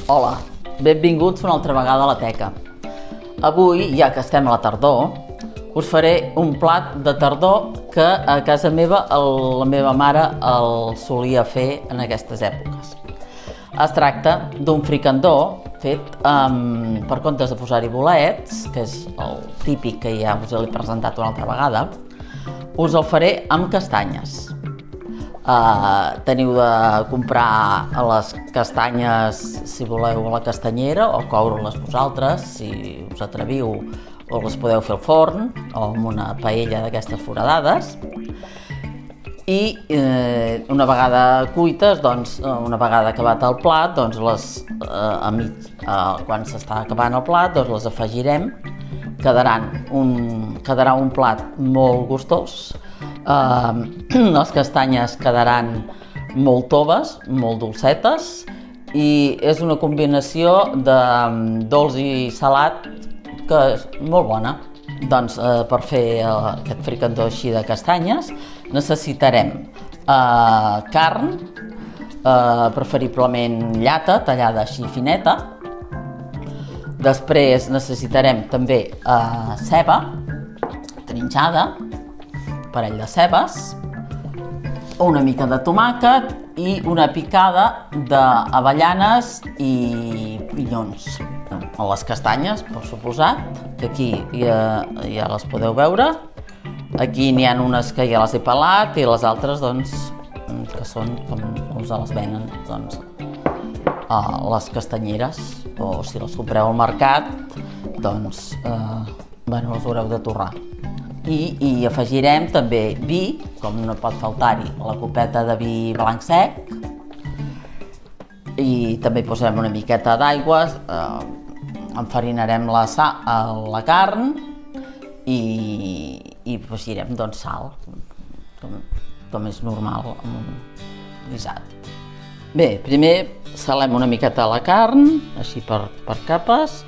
Hola, benvinguts una altra vegada a la teca. Avui, ja que estem a la tardor, us faré un plat de tardor que a casa meva la meva mare el solia fer en aquestes èpoques. Es tracta d'un fricandó fet per comptes de posar-hi bolets, que és el típic que ja us l'he presentat una altra vegada, us el faré amb castanyes. Teniu de comprar les castanyes, si voleu, a la castanyera o coure-les vosaltres, si us atreviu, o les podeu fer al forn o amb una paella d'aquestes foradades. I una vegada cuites, una vegada acabat el plat, quan s'està acabant el plat, les afegirem. Quedarà un plat molt gustós. Les castanyes quedaran molt toves, molt dolcetes, i és una combinació de dolç i salat que és molt bona. Doncs per fer aquest fricandó així de castanyes necessitarem carn, preferiblement llata, tallada així fineta. Després necessitarem també ceba trinxada, un parell de cebes, una mica de tomàquet i una picada d'avellanes i pinyons. Les castanyes, per suposat, que aquí ja les podeu veure. Aquí n'hi ha unes que ja les he pelat i les altres, que són com us les venen, a les castanyeres, o si les compreu al mercat, les haureu de torrar. I afegirem també vi, com no pot faltar-hi la copeta de vi blanc sec, i també hi posarem una miqueta d'aigua, enfarinarem la carn i afegirem sal, com és normal en un guisat. Bé, primer salem una miqueta la carn, així per capes,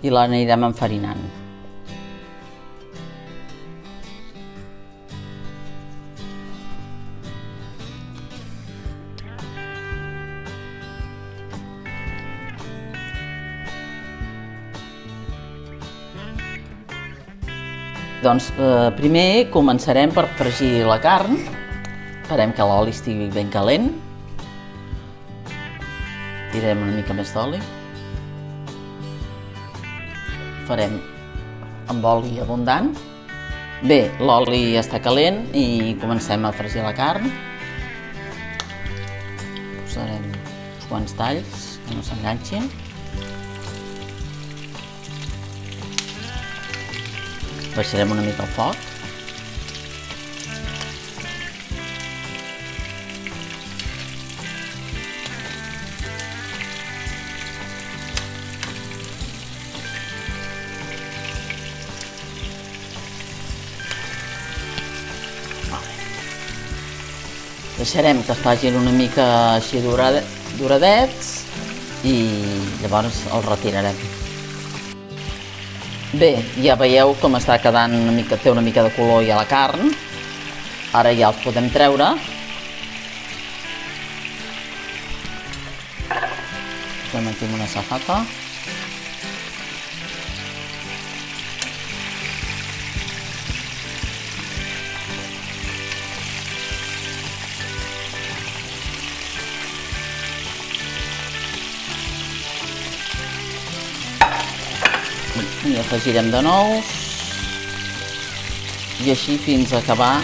i l'anirem enfarinant. Primer començarem per fregir la carn. Esperem que l'oli estigui ben calent. Tirem una mica més d'oli. Farem amb oli abundant. Bé, l'oli està calent i comencem a fregir la carn. Posarem uns quants talls que no s'enganxin. Baixarem una mica el foc. Deixarem que es facin una mica així doradets i llavors els retirarem. Bé, ja veieu com està quedant té una mica de color ja la carn. Ara ja els podem treure. Posem aquí una safata. I afegirem de nous i així fins a acabar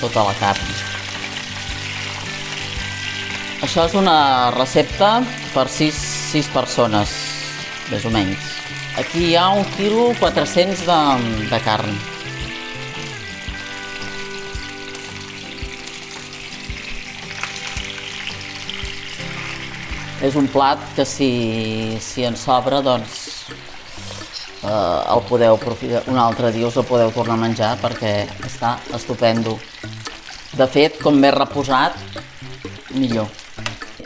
tota la carn. Això és una recepta per 6 persones, més o menys. Aquí hi ha 1,4 kg de carn. És un plat que si en sobra, el podeu aprofitar un altre dia, us el podeu tornar a menjar perquè està estupendo. De fet, com més reposat, millor.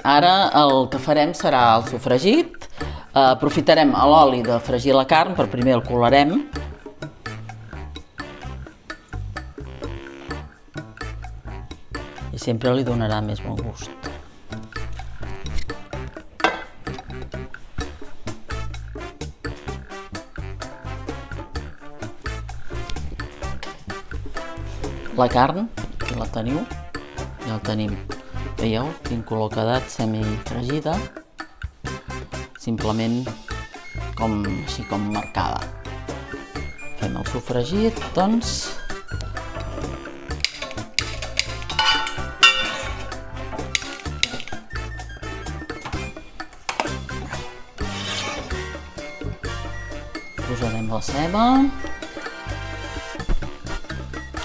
Ara el que farem serà el sofregit. Aprofitarem l'oli de fregir la carn, per primer el colarem. I sempre li donarà més bon gust. La carn, aquí la teniu, ja la tenim, veieu, quin color ha quedat, semifregida, simplement així com marcada. Fem el sofregit, doncs. Posarem la ceba.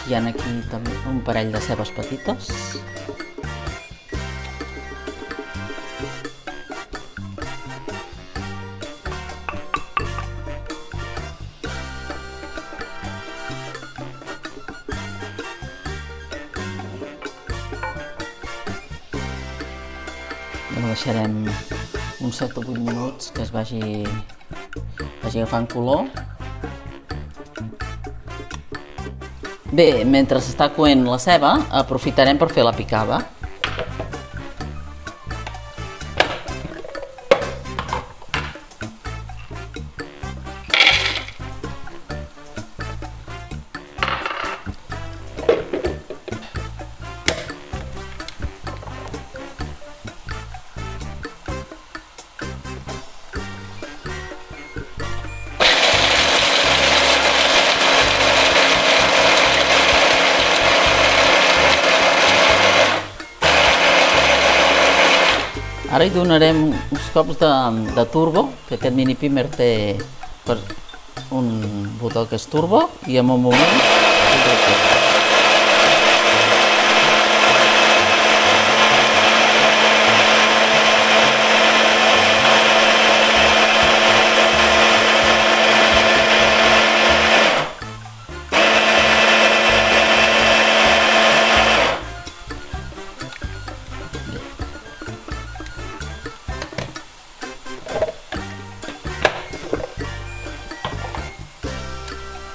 Hi ha aquí també un parell de cebes petites. Ho deixarem uns 7 o 8 minuts que es vagi agafant color. Bé, mentre s'està coent la ceba, aprofitarem per fer la picada. Ara hi donarem uns cops de turbo, que aquest mini primer té un botó que és turbo, i en un moment...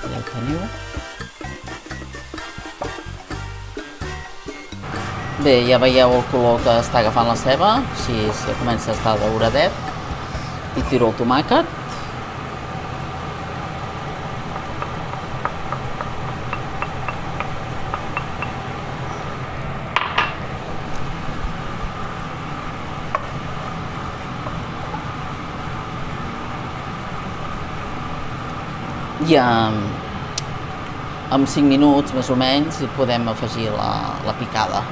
Ja ho teniu. Bé, ja veieu el color que està agafant la ceba, així ja comença a estar dauradet. I tiro el tomàquet. I en 5 minuts, més o menys, hi podem afegir la picada.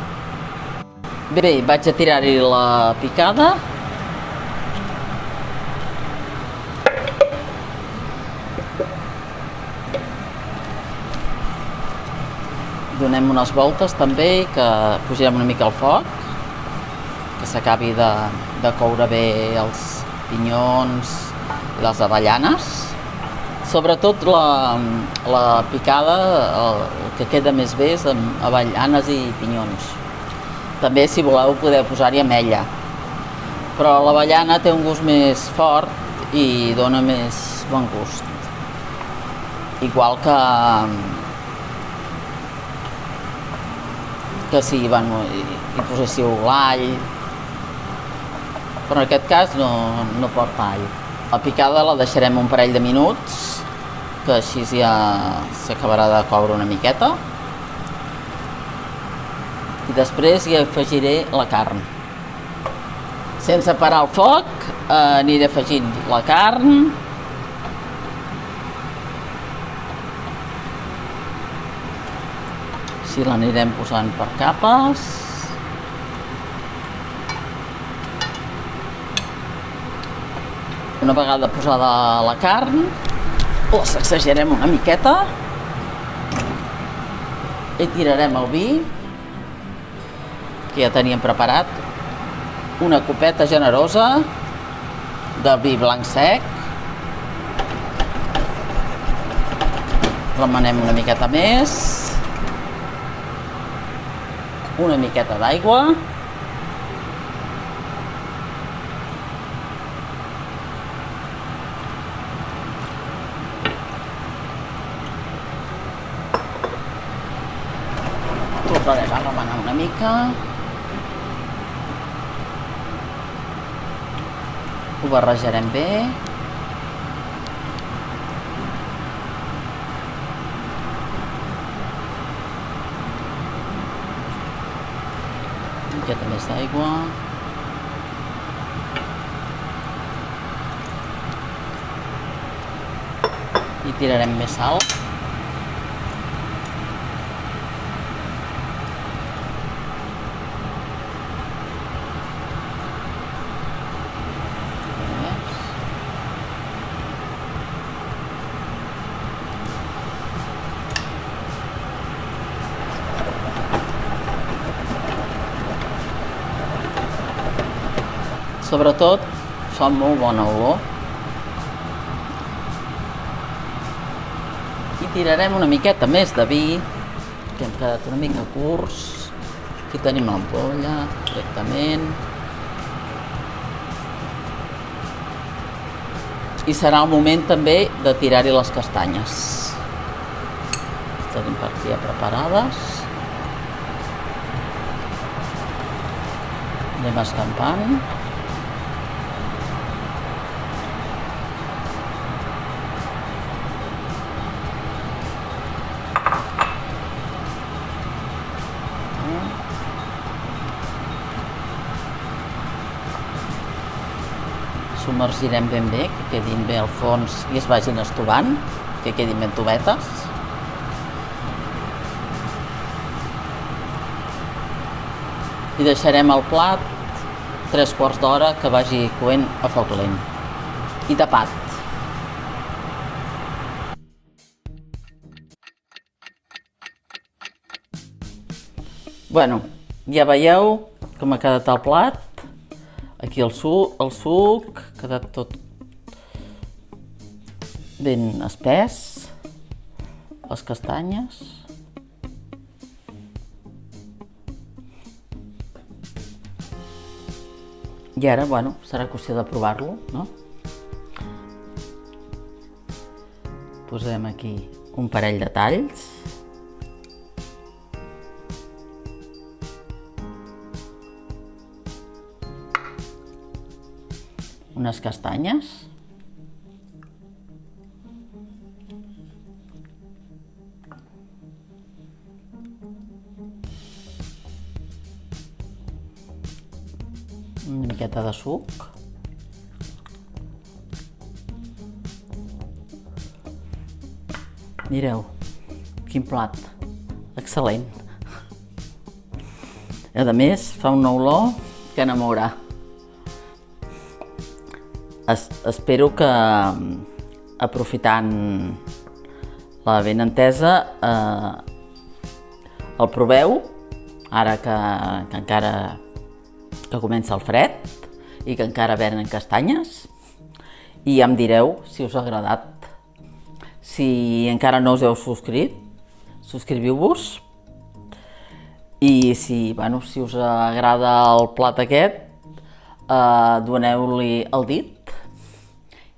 Bé, vaig a tirar-hi la picada. Donem unes voltes també, que pugem una mica el foc, que s'acabi de coure bé els pinyons i les avellanes. Sobretot la picada, el que queda més bé és amb avellanes i pinyons. També, si voleu, podeu posar-hi ametlla. Però l'avellana té un gust més fort i dona més bon gust. Igual que si hi poséssiu l'all, però en aquest cas no porta all. La picada la deixarem un parell de minuts, que així ja s'acabarà de coure una miqueta. I després hi afegiré la carn. Sense parar el foc, aniré afegint la carn. Així l'anirem posant per capes. Una vegada posada la carn, la sacsejarem una miqueta i tirarem el vi, que ja teníem preparat, una copeta generosa de vi blanc sec. Remenem una miqueta més, una miqueta d'aigua, tornarem a remenar una mica, ho barrejarem bé. Una miqueta més d'aigua. I tirarem més sal. Sobretot fa molt bona olor. I tirarem una miqueta més de vi, que hem quedat una mica curts. Aquí tenim l'ampolla, directament. I serà el moment també de tirar-hi les castanyes. Les tenim per aquí ja preparades. Anem escampant. Submergirem ben bé, que quedin bé al fons i es vagin estovant, que quedin ben tovetes. I deixarem el plat 3/4 d'hora que vagi coent a foc lent. I tapat. Bueno, ja veieu com ha quedat el plat. Aquí el suc, ha quedat tot ben espès, les castanyes. I ara, bueno, serà qüestió de provar-lo, no? Posem aquí un parell de talls. Unes castanyes. Una miqueta de suc. Mireu, quin plat. Excel·lent. A més, fa una olor que enamora. Espero que, aprofitant la benentesa, el proveu, ara que encara que comença el fred i que encara venen castanyes, i ja em direu si us ha agradat. Si encara no us heu subscrit, subscriviu-vos, i si us agrada el plat aquest, doneu-li el dit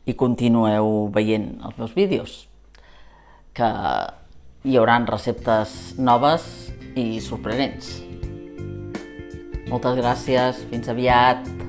i continueu veient els meus vídeos, que hi haurà receptes noves i sorprenents. Moltes gràcies, fins aviat!